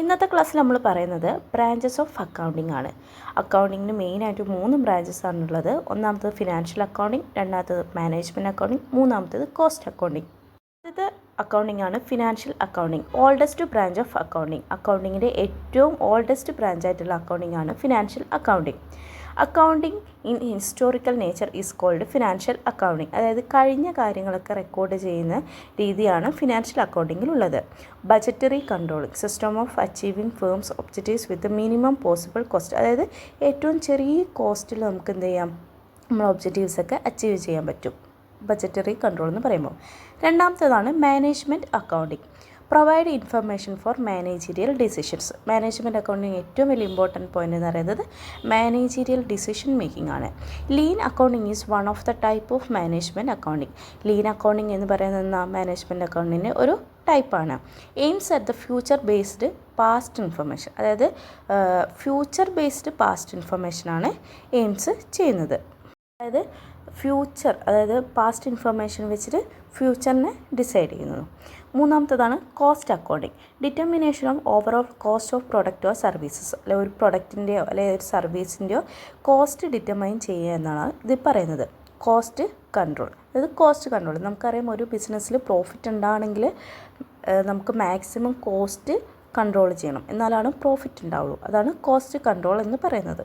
ഇന്നത്തെ ക്ലാസ്സിൽ നമ്മൾ പറയുന്നത് ബ്രാഞ്ചസ് ഓഫ് അക്കൗണ്ടിംഗ് ആണ്. അക്കൗണ്ടിങ്ങിന് മെയിനായിട്ട് 3 ബ്രാഞ്ചസ് ആണുള്ളത്. ഒന്നാമത്തത് ഫിനാൻഷ്യൽ അക്കൗണ്ടിംഗ്, രണ്ടാമത്തത് മാനേജ്മെൻറ്റ് അക്കൗണ്ടിംഗ്, മൂന്നാമത്തത് കോസ്റ്റ് അക്കൗണ്ടിംഗ്. ആദ്യത്തെ അക്കൗണ്ടിംഗ് ആണ് financial accounting, oldest branch of accounting. അക്കൗണ്ടിങ്ങിൻ്റെ ഏറ്റവും ഓൾഡസ്റ്റ് ബ്രാഞ്ച് ആയിട്ടുള്ള അക്കൗണ്ടിംഗ് ആണ് financial accounting. Accounting in historical nature is called financial accounting. അതായത് കഴിഞ്ഞ കാര്യങ്ങളൊക്കെ റെക്കോർഡ് ചെയ്യുന്ന രീതിയാണ് ഫിനാൻഷ്യൽ അക്കൗണ്ടിങ്ങിലുള്ളത്. Budgetary controlling, system of achieving firm's objectives with minimum possible cost. അതായത് ഏറ്റവും ചെറിയ കോസ്റ്റിൽ നമുക്ക് എന്ത് ചെയ്യാം, നമ്മൾ ഒബ്ജക്റ്റീവ്സൊക്കെ അച്ചീവ് ചെയ്യാൻ പറ്റും ബജറ്ററി കൺട്രോൾ എന്ന് പറയുമ്പോൾ. രണ്ടാമത്തേതാണ് management accounting, provide information for managerial decisions. Management accounting ഏറ്റവും വലിയ ഇമ്പോർട്ടൻറ്റ് പോയിൻ്റ് എന്ന് പറയുന്നത് മാനേജീരിയൽ ഡിസിഷൻ മേക്കിംഗ് ആണ്. Lean accounting is one of the type of management accounting. Lean accounting എന്ന് പറയുന്ന മാനേജ്മെൻറ്റ് അക്കൗണ്ടിൻ്റെ ഒരു ടൈപ്പാണ്. Aims at the future based past information. അതായത് ഫ്യൂച്ചർ ബേസ്ഡ് പാസ്റ്റ് ഇൻഫർമേഷനാണ് എയിംസ് ചെയ്യുന്നത്. അതായത് ഫ്യൂച്ചർ, അതായത് പാസ്റ്റ് ഇൻഫർമേഷൻ വെച്ചിട്ട് ഫ്യൂച്ചറിനെ ഡിസൈഡ് ചെയ്യുന്നത്. മൂന്നാമത്തതാണ് cost accounting, determination of overall cost of product or services. അല്ലെ ഒരു പ്രൊഡക്റ്റിൻ്റെയോ അല്ലെങ്കിൽ ഒരു സർവീസിൻ്റെയോ കോസ്റ്റ് ഡിറ്റർമൈൻ ചെയ്യുക എന്നാണ് ഇത് പറയുന്നത്. കോസ്റ്റ് കൺട്രോൾ, അതായത് കോസ്റ്റ് കൺട്രോൾ നമുക്കറിയാം, ഒരു ബിസിനസ്സിൽ പ്രോഫിറ്റ് ഉണ്ടാകണമെങ്കിൽ നമുക്ക് മാക്സിമം കോസ്റ്റ് കൺട്രോൾ ചെയ്യണം, എന്നാലാണ് പ്രോഫിറ്റ് ഉണ്ടാവുള്ളൂ. അതാണ് കോസ്റ്റ് കൺട്രോൾ എന്ന് പറയുന്നത്.